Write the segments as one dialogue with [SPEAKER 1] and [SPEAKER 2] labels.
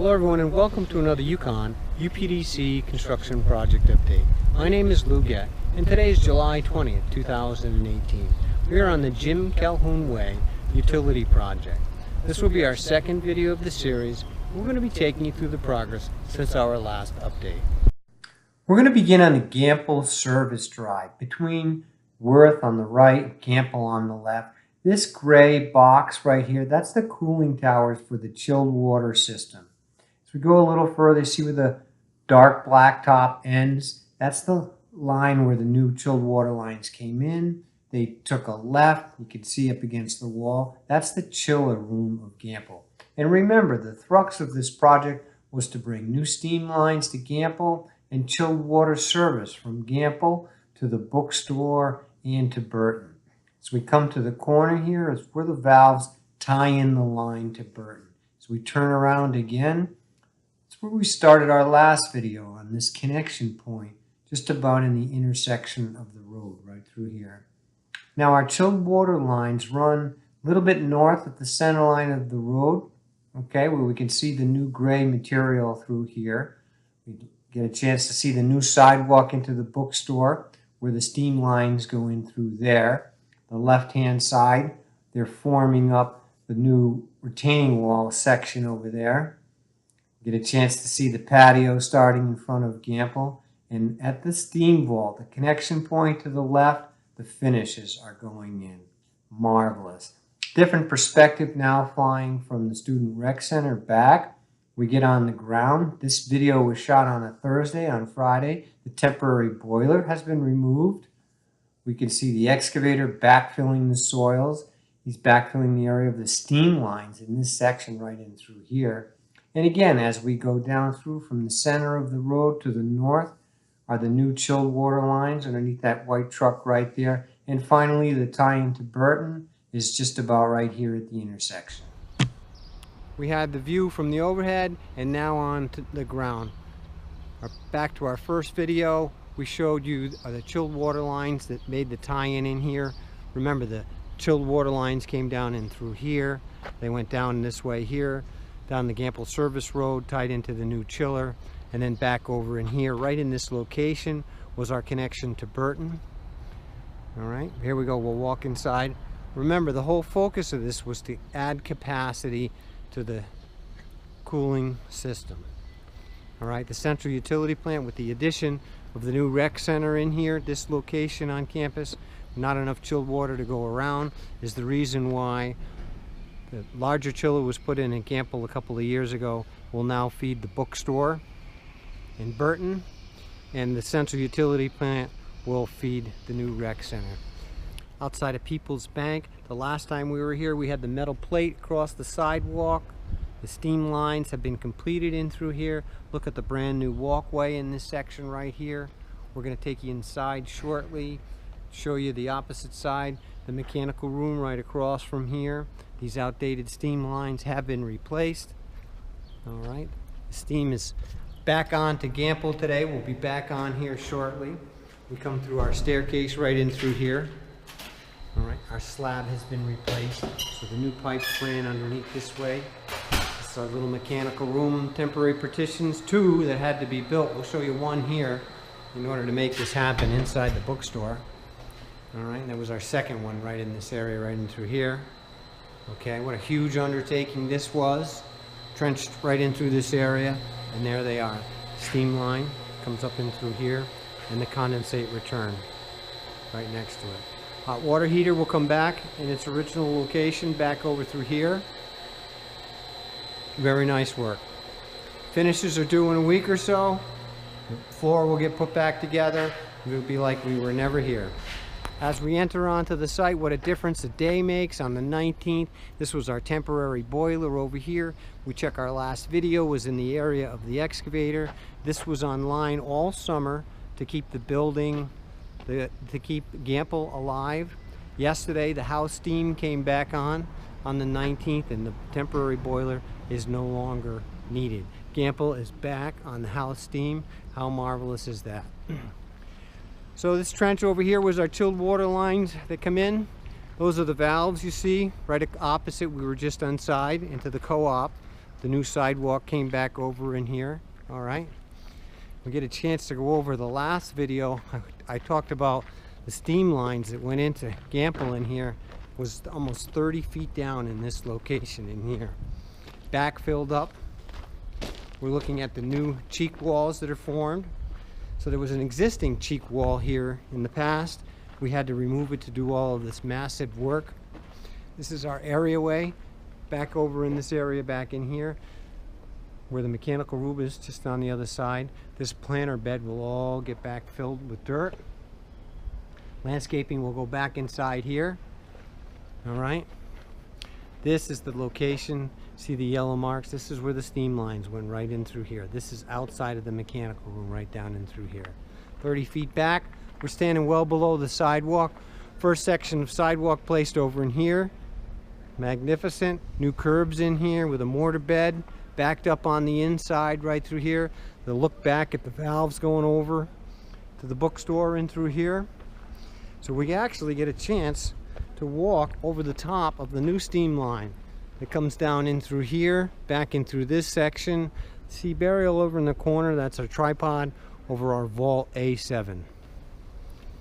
[SPEAKER 1] Hello everyone and welcome to another UConn UPDC construction project update. My name is Lou Gett and today is July 20th, 2018. We are on the Jim Calhoun Way utility project. This will be our second video of the series. We're going to be taking you through the progress since our last update. We're going to begin on the Gamble service drive between Worth on the right, Gamble on the left. This gray box right here, that's the cooling towers for the chilled water system. As we go a little further, see where the dark black top ends? That's the line where the new chilled water lines came in. They took a left, you can see up against the wall. That's the chiller room of Gamble. And remember, the thrust of this project was to bring new steam lines to Gamble and chilled water service from Gamble to the bookstore and to Burton. As we come to the corner here is where the valves tie in the line to Burton. As we turn around again, it's where we started our last video on this connection point, just about in the intersection of the road right through here. Now our chilled water lines run a little bit north at the center line of the road, okay, where we can see the new gray material through here. We get a chance to see the new sidewalk into the bookstore where the steam lines go in through there. The left-hand side, they're forming up the new retaining wall section over there. Get a chance to see the patio starting in front of Gamble. And at the steam vault, the connection point to the left, the finishes are going in. Marvelous. Different perspective now flying from the Student Rec Center back. We get on the ground. This video was shot on a Thursday. On Friday, the temporary boiler has been removed. We can see the excavator backfilling the soils. He's backfilling the area of the steam lines in this section right in through here. And again, as we go down through from the center of the road to the north are the new chilled water lines underneath that white truck right there. And finally, the tie-in to Burton is just about right here at the intersection. We had the view from the overhead and now on to the ground. Back to our first video. We showed you the chilled water lines that made the tie-in in here. Remember, the chilled water lines came down in through here. They went down this way here, down the Gamble Service Road, tied into the new chiller, and then back over in here. Right in this location was our connection to Burton. All right, here we go. We'll walk inside. Remember, the whole focus of this was to add capacity to the cooling system. All right, the central utility plant with the addition of the new rec center in here, this location on campus, not enough chilled water to go around is the reason why the larger chiller was put in Gamble a couple of years ago will now feed the bookstore in Burton, and the central utility plant will feed the new rec center. Outside of People's Bank, the last time we were here we had the metal plate across the sidewalk. The steam lines have been completed in through here. Look at the brand new walkway in this section right here. We're going to take you inside shortly, show you the opposite side, the mechanical room right across from here. These outdated steam lines have been replaced. All right, the steam is back on to Gamble today. We'll be back on here shortly. We come through our staircase right in through here. All right, our slab has been replaced, so the new pipes ran underneath this way. This is our little mechanical room, temporary partitions, two that had to be built. We'll show you one here in order to make this happen inside the bookstore. All right, that was our second one right in this area, right in through here. Okay, what a huge undertaking this was. Trenched right in through this area, and there they are. Steam line comes up in through here, and the condensate return right next to it. Hot water heater will come back in its original location, back over through here. Very nice work. Finishes are due in a week or so. The floor will get put back together. It'll be like we were never here. As we enter onto the site, what a difference a day makes. On the 19th, this was our temporary boiler over here. We check our last video was in the area of the excavator. This was online all summer to keep the building, to keep Gamble alive. Yesterday, the house steam came back on the 19th, and the temporary boiler is no longer needed. Gamble is back on the house steam. How marvelous is that? So this trench over here was our chilled water lines that come in. Those are the valves you see right opposite. We were just inside into the co-op. The new sidewalk came back over in here. All right. We get a chance to go over the last video. I talked about the steam lines that went into Gamble in here was almost 30 feet down in this location in here. Backfilled up. We're looking at the new cheek walls that are formed. So there was an existing cheek wall here in the past. We had to remove it to do all of this massive work. This is our areaway back over in this area back in here where the mechanical room is, just on the other side. This planter bed will all get back filled with dirt. Landscaping will go back inside here. All right. This is the location. See the yellow marks? This is where the steam lines went right in through here. This is outside of the mechanical room, right down in through here. 30 feet back. We're standing well below the sidewalk. First section of sidewalk placed over in here. Magnificent. New curbs in here with a mortar bed. Backed up on the inside right through here. The look back at the valves going over to the bookstore in through here. So we actually get a chance to walk over the top of the new steam line. It comes down in through here, back in through this section. See burial over in the corner, that's our tripod over our vault A7.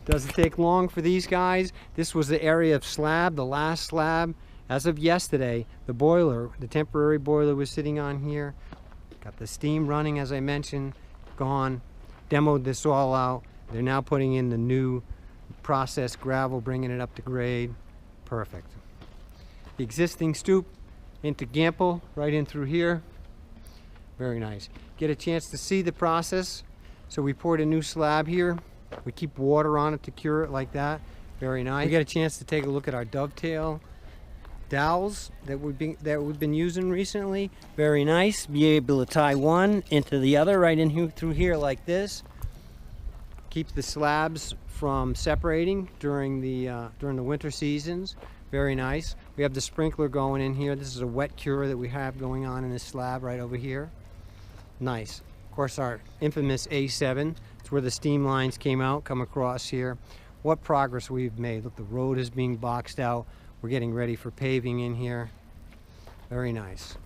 [SPEAKER 1] Doesn't take long for these guys. This was the area of slab, the last slab. As of yesterday, the boiler, the temporary boiler was sitting on here. Got the steam running, as I mentioned, gone. Demoed this all out. They're now putting in the new processed gravel, bringing it up to grade. Perfect. The existing stoop into Gamble, right in through here. Very nice. Get a chance to see the process. So we poured a new slab here. We keep water on it to cure it like that. Very nice. We get a chance to take a look at our dovetail dowels that we've been using recently. Very nice. Be able to tie one into the other right in here through here like this. Keep the slabs from separating during the winter seasons. Very nice. We have the sprinkler going in here. This is a wet cure that we have going on in this slab right over here. Nice. Of course, our infamous A7. It's where the steam lines came out, come across here. What progress we've made. Look, the road is being boxed out. We're getting ready for paving in here. Very nice.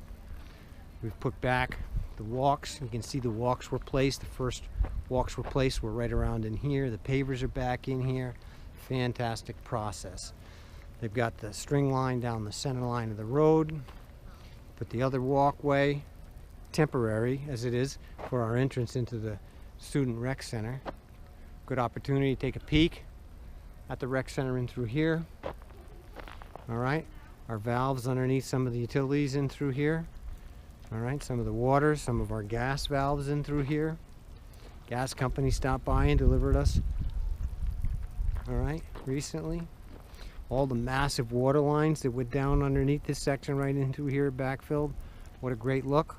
[SPEAKER 1] We've put back the walks. You can see the walks were placed. The first walks were placed were right around in here. The pavers are back in here. Fantastic process. They've got the string line down the center line of the road. Put the other walkway, temporary as it is, for our entrance into the student rec center. Good opportunity to take a peek at the rec center in through here. All right, our valves underneath some of the utilities in through here. All right, some of the water, some of our gas valves in through here. Gas company stopped by and delivered us, all right, recently. All the massive water lines that went down underneath this section right into here, backfilled. What a great look.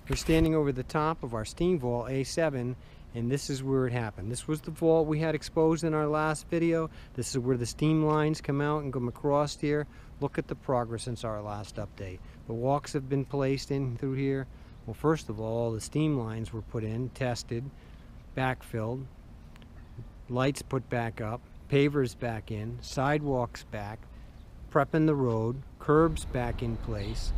[SPEAKER 1] We're standing over the top of our steam vault A7, and this is where it happened. This was the vault we had exposed in our last video. This is where the steam lines come out and come across here. Look at the progress since our last update. The walks have been placed in through here. Well, first of all, the steam lines were put in, tested, backfilled, lights put back up, pavers back in, sidewalks back, prepping the road, curbs back in place.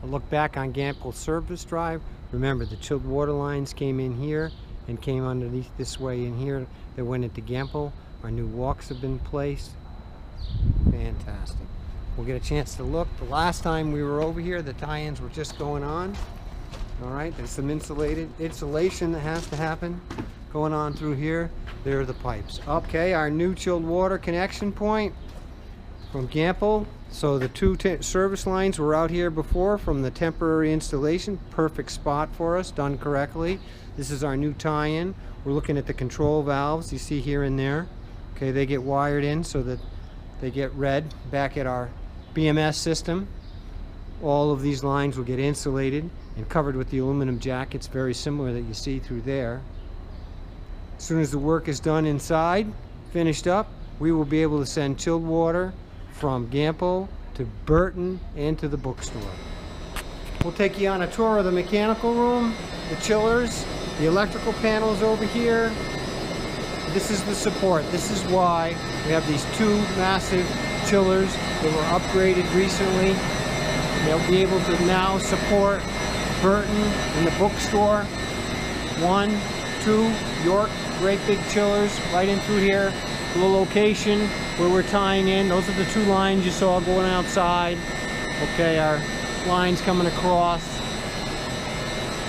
[SPEAKER 1] A look back on Gamble Service Drive. Remember, the chilled water lines came in here and came underneath this way in here that went into Gamble. Our new walks have been placed. Fantastic. We'll get a chance to look. The last time we were over here, the tie-ins were just going on. All right, there's some insulation that has to happen going on through here. There are the pipes. Okay, our new chilled water connection point from Gamble. So the two service lines were out here before from the temporary installation. Perfect spot for us, done correctly. This is our new tie-in. We're looking at the control valves you see here and there. Okay, they get wired in so that they get read back at our BMS system. All of these lines will get insulated and covered with the aluminum jackets, very similar that you see through there. As soon as the work is done inside, finished up, we will be able to send chilled water from Gamble to Burton and to the bookstore. We'll take you on a tour of the mechanical room, the chillers, the electrical panels over here. This is the support. This is why we have these two massive chillers that were upgraded recently. They'll be able to now support Burton and the bookstore. 1, 2 York great big chillers right in through here. The location where we're tying in, those are the 2 lines you saw going outside. Okay, our lines coming across.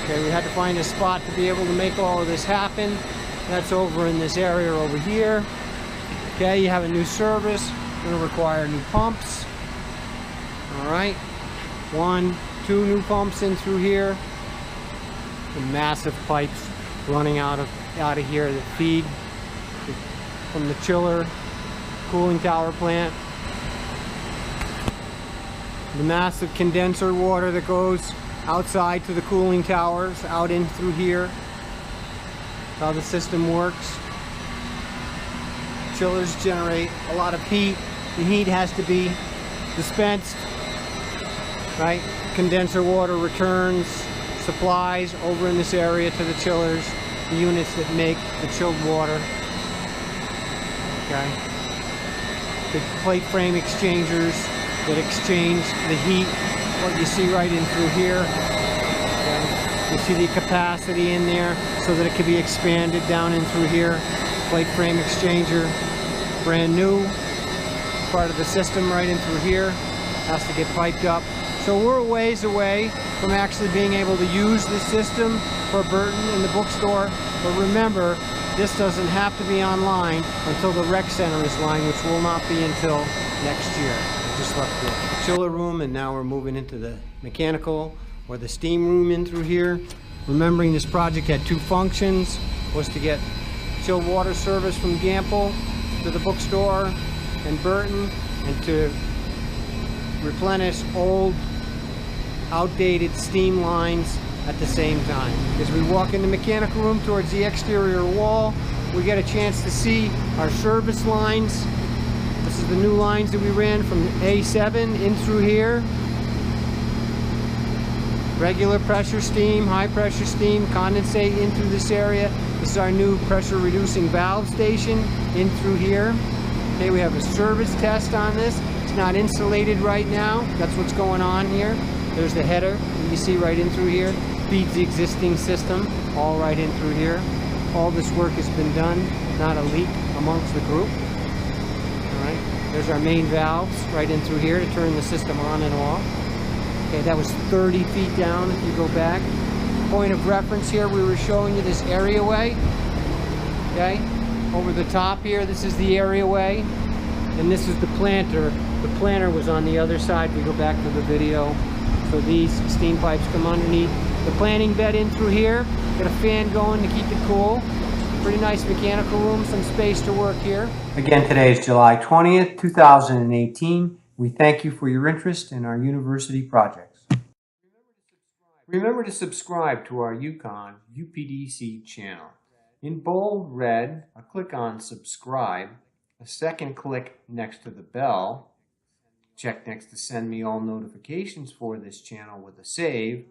[SPEAKER 1] Okay, we had to find a spot to be able to make all of this happen. That's over in this area over here. Okay, you have a new service. Going to require new pumps. All right, 1, 2 new pumps in through here. The massive pipes running out of here that feed from the chiller cooling tower plant. The massive condenser water that goes outside to the cooling towers, out in through here. That's how the system works. Chillers generate a lot of heat. The heat has to be dispensed, right? Condenser water returns supplies over in this area to the chillers, the units that make the chilled water. Okay. The plate frame exchangers that exchange the heat, what you see right in through here. Okay. You see the capacity in there so that it can be expanded down in through here. Plate frame exchanger, brand new, part of the system right in through here, has to get piped up. So we're a ways away from actually being able to use this system for Burton in the bookstore. But remember, this doesn't have to be online until the rec center is lined, which will not be until next year. Just left the chiller room, and now we're moving into the mechanical or the steam room in through here. Remembering this project had 2 functions, was to get chilled water service from Gamble to the bookstore and Burton, and to replenish old, outdated steam lines at the same time. As we walk in the mechanical room towards the exterior wall, we get a chance to see our service lines. This is the new lines that we ran from A7 in through here. Regular pressure steam, high pressure steam, condensate in through this area. This is our new pressure reducing valve station in through here. Okay, we have a service test on this. It's not insulated right now. That's what's going on here. There's the header that you see right in through here. Feeds the existing system, all right in through here. All this work has been done, not a leak amongst the group. All right, there's our main valves right in through here to turn the system on and off. Okay, that was 30 feet down if you go back. Point of reference here, we were showing you this areaway. Okay, over the top here, this is the areaway, and this is the planter. The planter was on the other side. We go back to the video. So these steam pipes come underneath the planting bed in through here. Got a fan going to keep it cool. Pretty nice mechanical room, some space to work here. Again, today is July 20th, 2018. We thank you for your interest in our university projects. Remember to subscribe to our UConn UPDC channel. In bold red, click on subscribe. A second click next to the bell. Check next to send me all notifications for this channel with a save.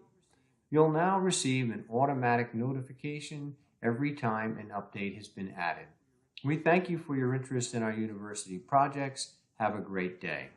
[SPEAKER 1] You'll now receive an automatic notification every time an update has been added. We thank you for your interest in our university projects. Have a great day.